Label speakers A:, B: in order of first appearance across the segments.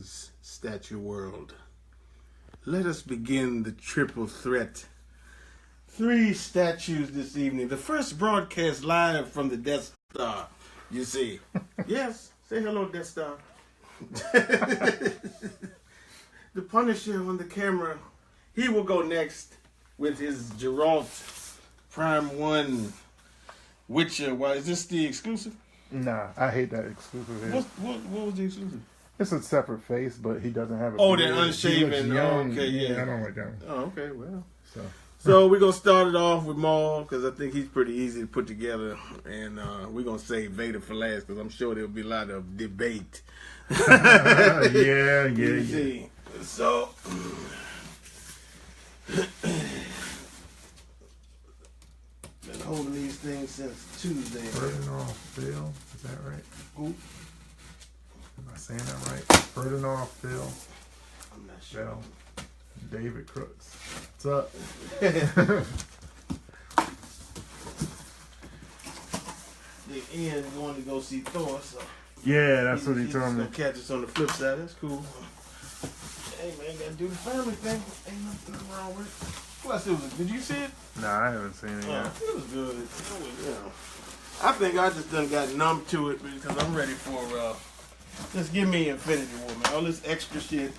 A: Wars statue world. Let us begin the triple threat. 3 statues this evening. The first broadcast live from the Death Star, you see. Yes, say hello, Death Star. The Punisher on the camera. He will go next with his Geralt Prime 1 Witcher. Why, is this the exclusive?
B: Nah, I hate that exclusive.
A: What was the exclusive?
B: It's a separate face, but he doesn't have a
A: beard.
B: they're
A: unshaven.
B: Young.
A: Okay, yeah.
B: I don't like that one.
A: Oh, okay, well. So we're going to start it off with Maul, because I think he's pretty easy to put together. And we're going to save Vader for last, because I'm sure there'll be a lot of debate.
B: Yeah.
A: So, been holding these things since Tuesday.
B: Ferdinand Phil, is that right?
A: Who?
B: Am I saying that right? Ferdinand Phil.
A: I'm not sure.
B: Bell. David Crooks. What's up?
A: The end going to go see Thor, so
B: yeah, that's what he told me.
A: He's gonna catch us on the flip side. That's cool. Hey man, gotta do the family thing. Ain't nothing wrong with it. Plus, did you see it?
B: Nah, I haven't seen it yet.
A: It was good. I think I just done got numb to it because I'm ready for just give me Infinity War, man. All this extra shit,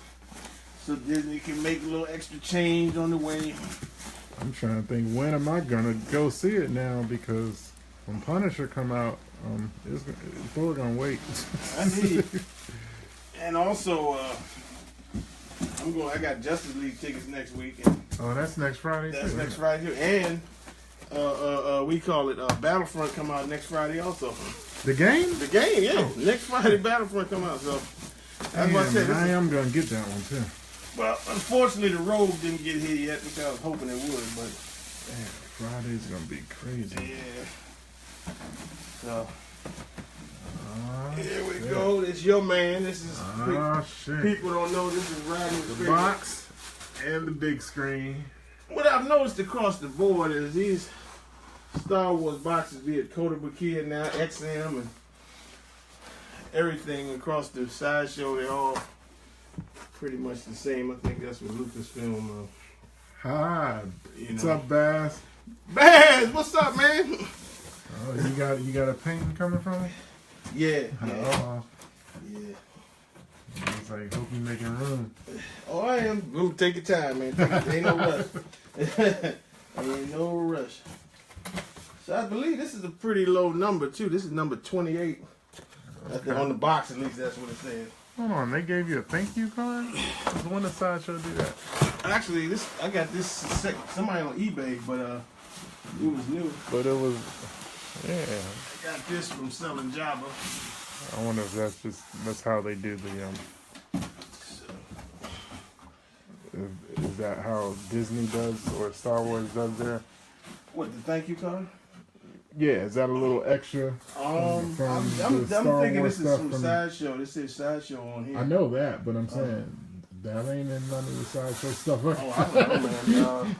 A: so Disney can make a little extra change on the way.
B: I'm trying to think, when am I gonna go see it now? Because when Punisher come out, Thor gonna wait.
A: I need. And also, I got Justice League tickets next week. And
B: that's next Friday.
A: That's next Friday too. And we call it Battlefront come out next Friday also.
B: The game?
A: The game, yeah. Oh. Next Friday Battlefront come out. So that's what I said.
B: I am gonna get that one too.
A: Well, unfortunately, the Rogue didn't get here yet, which I was hoping it would. But
B: Friday's gonna be crazy.
A: Yeah. So. Here we go. It's your man. This is
B: shit.
A: People don't know this is riding
B: the box and the big screen.
A: What I've noticed across the board is these Star Wars boxes, be it Kotobukiya now, XM, and everything across the Sideshow, they're all pretty much the same. I think that's what Lucasfilm.
B: Hi, what's up, Bass?
A: Bass, what's up, man?
B: Oh, you got a painting coming from it?
A: Yeah.
B: Yeah. It's like, hope you're making room.
A: Oh, I am. Take your time, man. Ain't no rush. Ain't no rush. So I believe this is a pretty low number too. This is number 28. Okay. On the box, at least that's what it says.
B: Hold on, they gave you a thank you card? When did Sideshow do that?
A: Actually, I got this somebody on eBay, but it was new.
B: But it was, yeah.
A: I got this from selling Jabba.
B: I wonder if that's how they do the Is that how Disney does or Star Wars does their?
A: What, the thank you card?
B: Yeah, is that a little extra?
A: I'm thinking this is from Sideshow. This says Sideshow on here.
B: I know that, but I'm saying that ain't in none of the Sideshow stuff.
A: Oh, I don't know, man.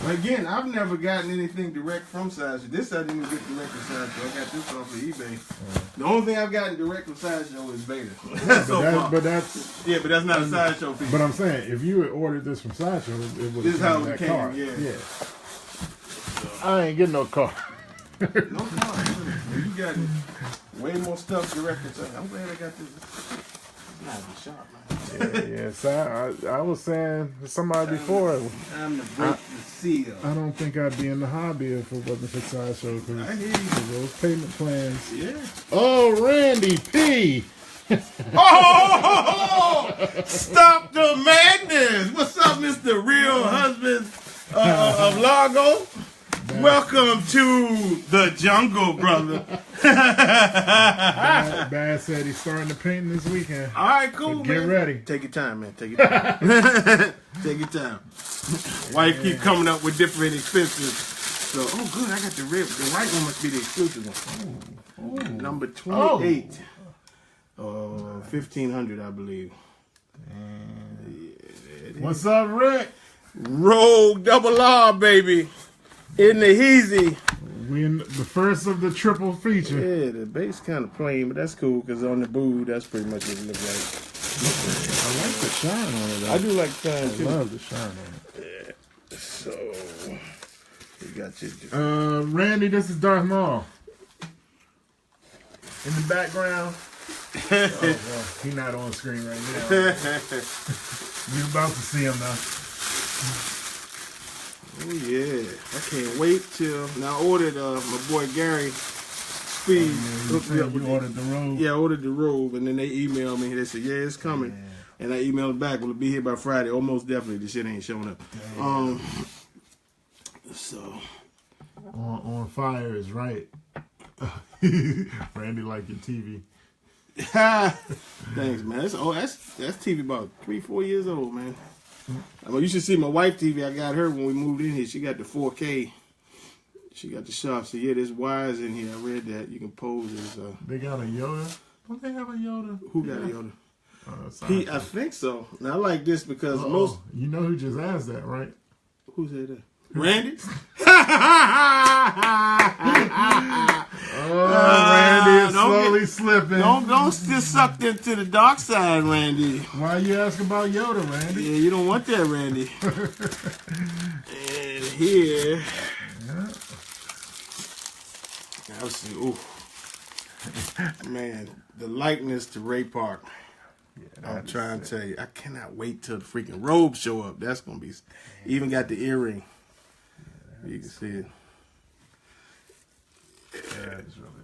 A: Again, I've never gotten anything direct from Sideshow. This I didn't even get direct from Sideshow. I got this off of eBay. The only thing I've gotten direct from Sideshow is Vader.
B: But that's
A: not a Sideshow piece.
B: But I'm saying, if you had ordered this from Sideshow, it would have come that card. Yeah. So, I ain't getting no card.
A: No card. You got way more stuff direct from Sideshow. I'm glad I got this. It's not sharp, man.
B: Yeah. So I was saying to somebody before.
A: Time to break the seal.
B: I don't think I'd be in the hobby if it wasn't for Sideshow.
A: I hear you.
B: Those payment plans.
A: Yeah.
B: Oh, Randy P.
A: Stop the madness! What's up, Mr. Real Husband of Largo? Welcome to the jungle, brother.
B: Bad said he's starting to paint this weekend.
A: All right, cool,
B: so get ready.
A: Take your time, man. Take your time. Take your time. Wife keep coming up with different expenses. So, good. I got the red. The white one must be the exclusive one. Ooh. Number 28. 1500, I believe.
B: What's up, Rick?
A: Rogue double R, baby. In the Heezy.
B: We in the first of the triple feature.
A: Yeah, the base kind of plain, but that's cool because on the boo, that's pretty much what it looks like.
B: the shine on it. Though.
A: I do like shine too.
B: I love the shine on it.
A: Yeah. So, you got your...
B: Randy, this is Darth Maul. In the background. Well, he's not on screen right now. You're about to see him now.
A: Oh yeah, I can't wait till. Now I ordered my boy Gary Speed.
B: You ordered the robe.
A: Yeah, I ordered the robe, and then they emailed me. They said, "Yeah, it's coming," and I emailed them back. Will it be here by Friday? Almost definitely. The shit ain't showing up. So
B: on fire is right. Randy like your TV.
A: Thanks, man. That's TV about 3-4 years old, man. I mean, you should see my wife TV. I got her when we moved in here. She got the 4K. She got the sharp. So yeah, there's wires in here. I read that. You can pose as.
B: They got a Yoda. Don't they have a Yoda?
A: Who got a Yoda? I think so. Now I like this because most.
B: You know who just asked that, right?
A: Who said that? Randy?
B: Randy is slowly slipping.
A: Don't get sucked into the dark side, Randy.
B: Why you asking about Yoda, Randy?
A: Yeah, you don't want that, Randy. And here, I'll see. Ooh, man, the likeness to Ray Park. Yeah, I'm trying to tell you, I cannot wait till the freaking robe show up. That's gonna be. Even got the earring. You can see it.
B: Yeah, it's really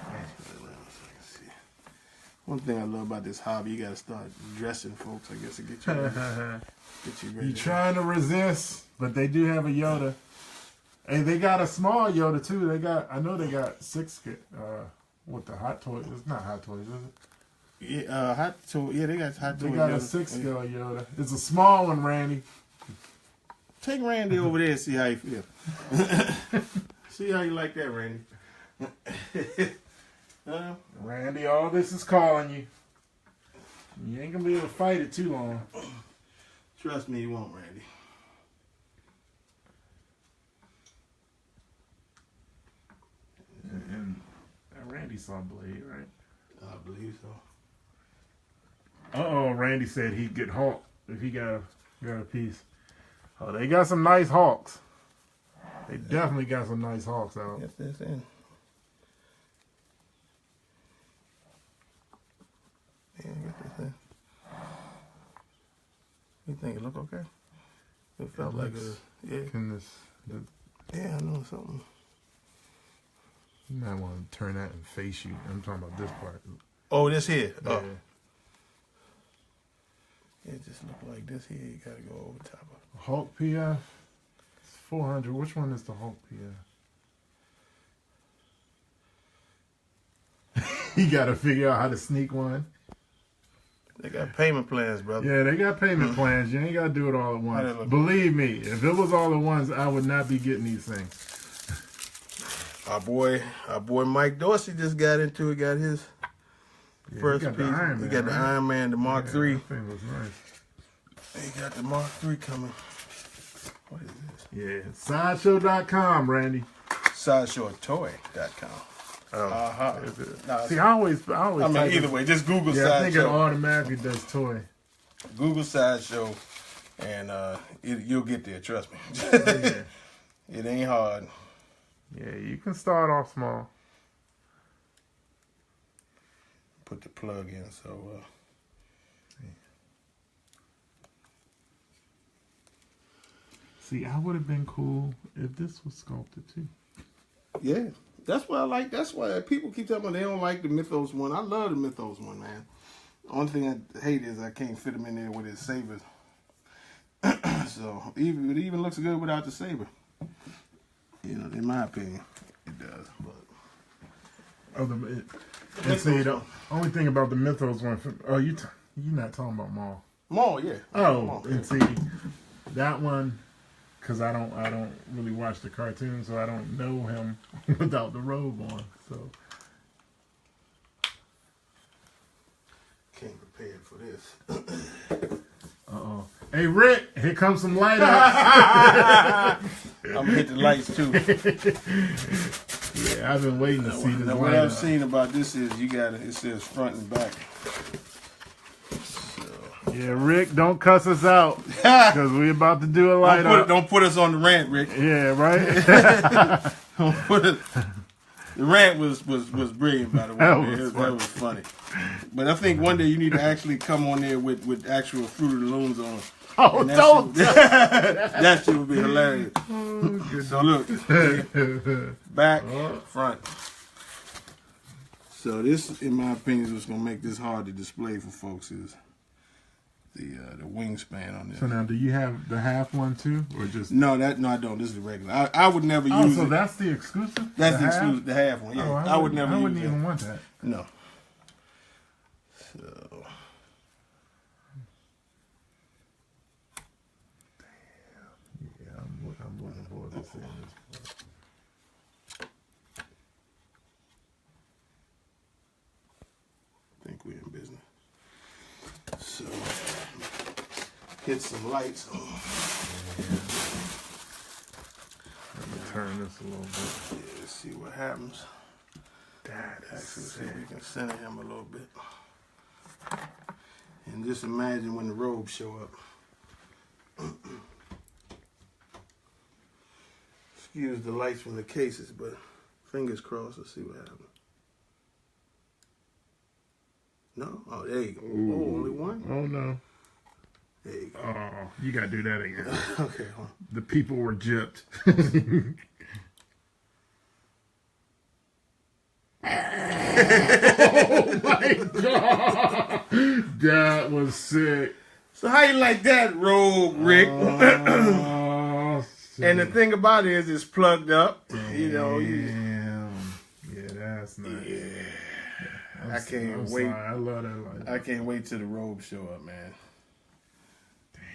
B: nice.
A: One thing I love about this hobby, you gotta start dressing folks, I guess, to get you ready.
B: You're trying to resist, but they do have a Yoda. Hey, they got a small Yoda too. I know they got 6 with the Hot Toys. It's not Hot Toys, is it?
A: Yeah, Hot Toy. Yeah, they got Hot Toys.
B: They got a 6-scale Yoda. It's a small one, Randy.
A: Take Randy over there and see how you feel. See how you like that, Randy.
B: Randy, all this is calling you. You ain't gonna be able to fight it too long.
A: Trust me, you won't, Randy.
B: And Randy saw Blade, right?
A: I believe so.
B: Randy said he'd get Hulk if he got a piece. Oh, they got some nice Hawks. They definitely got some nice Hawks out.
A: Yes, that's in. Yeah, get this in. You think it look okay? It felt like it. Yeah. Yeah, I know something.
B: You might want to turn that and face you. I'm talking about this part.
A: Oh, this here.
B: Yeah.
A: Oh. It just look like this here. You gotta go over top of it.
B: Hulk PF. It's 400. Which one is the Hulk PF? You gotta figure out how to sneak one.
A: They got payment plans, brother.
B: Yeah, they got payment plans. You ain't gotta do it all at once. Believe me, if it was all at once, I would not be getting these things. Our boy Mike Dorsey just got into it. Got his first piece. He got the Iron Man, the Mark III. That thing was nice.
A: He got the Mark III coming. What is this?
B: Yeah, Sideshow.com, Randy.
A: Sideshowtoy.com.
B: See, I always.
A: I mean, either way, just Google Sideshow.
B: I think it automatically does toy.
A: Google Sideshow, and you'll get there. Trust me.
B: Yeah.
A: It ain't hard.
B: Yeah, you can start off small.
A: Put the plug in, so.
B: See, I would have been cool if this was sculpted too.
A: Yeah, that's what I like. That's why people keep telling me they don't like the Mythos one. I love the Mythos one, man. The only thing I hate is I can't fit them in there with his saber. So it even looks good without the saber. You know, in my opinion, it does. But
B: and see, the only thing about the Mythos one, you're not talking about Maul.
A: Maul, yeah.
B: Maul, and see, that one, because I don't really watch the cartoon, so I don't know him without the robe on. So
A: came prepared for this.
B: Hey Rick, here comes some light up.
A: I'm gonna hit the lights too.
B: Yeah, I've been waiting to see this.
A: What I've seen about this is it says front and back. So
B: Yeah, Rick, don't cuss us out because we about to do a light up.
A: Don't put us on the rant, Rick.
B: Yeah, right.
A: The rant was brilliant, by the way. That was funny. But I think one day you need to actually come on there with actual Fruit of the Looms on.
B: Oh, don't!
A: That shit would be hilarious. So look, back, front. So this, in my opinion, is what's gonna make this hard to display for folks is the wingspan on this.
B: So now, do you have the half one too, or just
A: no? I don't. This is the regular. I would never use.
B: So
A: it.
B: That's the exclusive.
A: That's the exclusive. The half one. Yeah,
B: oh,
A: I would never.
B: I wouldn't
A: use
B: even
A: that.
B: want that.
A: No. So.
B: I'm looking forward to seeing this.
A: I think we're in business. So, hit some lights.
B: Let me turn this a little bit.
A: Yeah, let's see what happens. Actually, see if we can center him a little bit. And just imagine when the robes show up. Excuse the lights from the cases, but fingers crossed. Let's see what happens. No? Oh, there you go. Oh, only one?
B: Oh, no.
A: There you go.
B: Oh, you got to do that again.
A: Okay, hold on.
B: The people were gypped. Oh, my God. That was sick.
A: So how you like that robe, Rick?
B: Oh,
A: and the thing about it is it's plugged up.
B: Damn.
A: You know.
B: Yeah, that's nice.
A: Yeah.
B: I'm
A: I can't wait.
B: Sorry. I love that light.
A: I can't wait till the robes show up, man.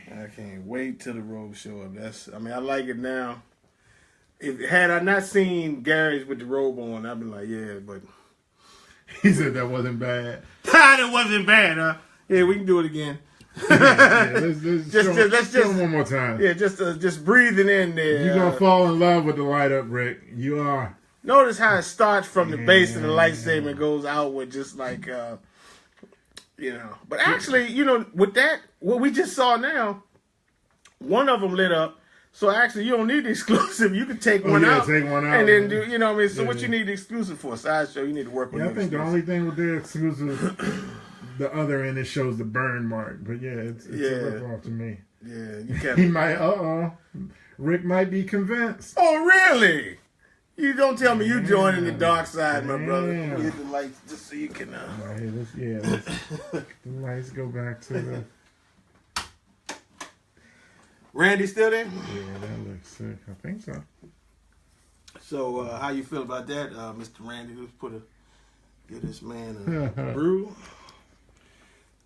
A: Damn. I can't wait till the robes show up. I like it now. Had I not seen Gary's with the robe on, I'd be like, yeah, but
B: he said that wasn't bad.
A: That wasn't bad, huh? Yeah, we can do it again.
B: Let's show him one more time.
A: Yeah, just breathing in there.
B: You're gonna fall in love with the light up, Rick. You are.
A: Notice how it starts from the base of the lightsaber and goes outward, just like But actually, with that, what we just saw now, one of them lit up. So actually, you don't need the exclusive. You can take one out.
B: Take one out.
A: And then do, what I mean? So what you need the exclusive for? Sideshow, you need to work with
B: I think the only thing with their exclusive, the other end, it shows the burn mark. But yeah, it's a rip-off to me.
A: Yeah, you can't.
B: He might, Rick might be convinced.
A: Oh, really? You don't tell me you joining the dark side, my brother. We'll hit the lights just so you can.
B: Let's the lights go back to the.
A: Randy still there?
B: Yeah, that looks sick. I think so.
A: So, how you feel about that, Mr. Randy? Let's get this man a brew.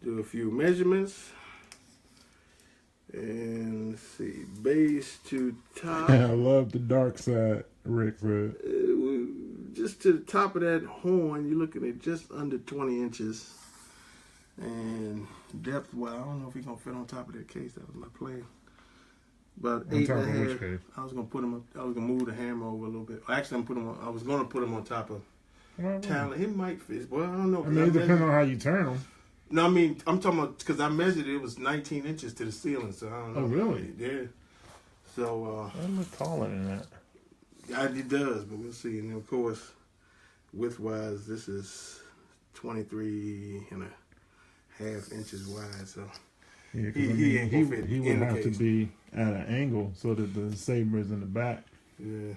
A: Do a few measurements. And let's see, base to top.
B: I love the dark side, Rick said.
A: Just to the top of that horn, you're looking at just under 20 inches. And depth, well, I don't know if he's going to fit on top of that case. That was my plan. About 8.5. I was going to put him up. I was going to move the hammer over a little bit. Actually, I was going to put him on top of talent. He might fit. Well, I don't know.
B: I mean, it depends on how you turn them.
A: No, I mean, I'm talking about, because I measured it was 19 inches to the ceiling, so I don't know.
B: Oh, really?
A: Yeah. So,
B: it looks taller than that.
A: It does, but we'll see. And of course, width-wise, this is 23.5 inches wide, so
B: yeah, he would have to be at an angle so that the saber is in the back.
A: Yeah.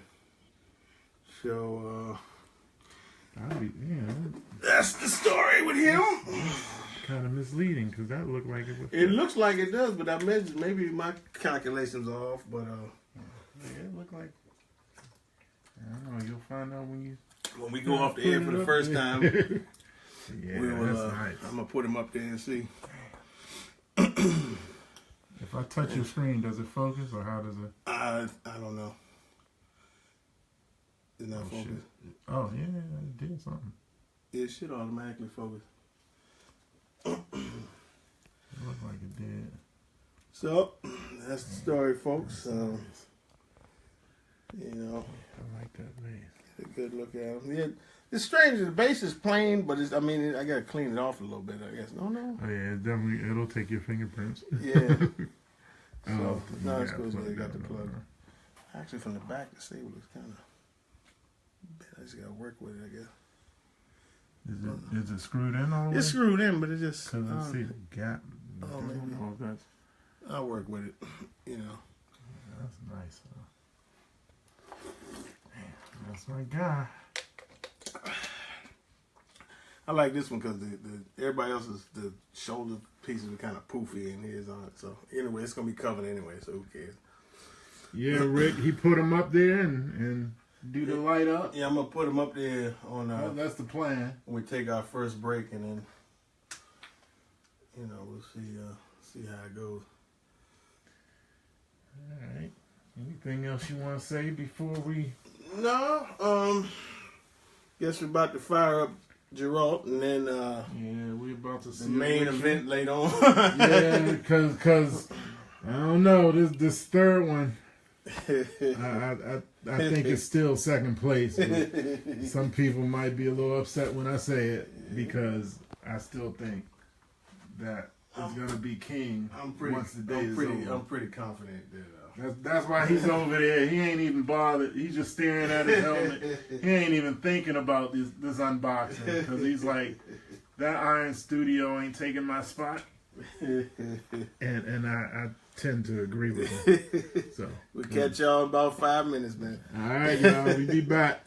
A: So, that's the story with him.
B: Kind of misleading because that looked like it was.
A: It looks like it does, but I measured. Maybe my calculations are off, but
B: it looked like. I don't know. You'll find out when
A: we go off the air for the first time.
B: Yeah, that's nice.
A: I'm gonna put him up there and see.
B: If I touch your screen, does it focus or how does it?
A: I don't know. It's not focused.
B: Oh yeah, it did something.
A: It should automatically focus.
B: It looked like it did.
A: So that's the story, folks.
B: I like that man.
A: Get a good look at him. Yeah, It's strange. The base is plain, but I mean, I gotta clean it off a little bit, I guess. No.
B: Oh yeah, definitely. It'll take your fingerprints.
A: Yeah.
B: Oh,
A: no, it's cool. Yeah, got the plug. Actually, from the back, the cable is kind of. I just gotta work with it, I guess.
B: Is it screwed in all the way?
A: It's screwed in, but it just.
B: Because I see the gap.
A: Oh, maybe. I'll work with it. You know.
B: That's nice. Man, that's my guy.
A: I like this one because the everybody else's the shoulder pieces are kind of poofy and his on it. So anyway, it's gonna be covered anyway. So who cares?
B: Yeah, Rick, he put them up there and do the light up.
A: Yeah, I'm gonna put them up there on.
B: That's the plan.
A: When we take our first break, and then we'll see how it goes.
B: All right. Anything else you want to say before we?
A: No. Guess we're about to fire up Geralt, and then
B: yeah, we're about to see
A: the main event later on.
B: Yeah, because I don't know this third one. I think it's still second place. Some people might be a little upset when I say it because I still think that it's gonna be king once the day is over.
A: I'm pretty confident that.
B: That's why he's over there. He ain't even bothered. He's just staring at his helmet. He ain't even thinking about this unboxing because he's like, that Iron Studio ain't taking my spot. And I tend to agree with him. So
A: we'll catch y'all in about 5 minutes, man.
B: All right, y'all. We be back.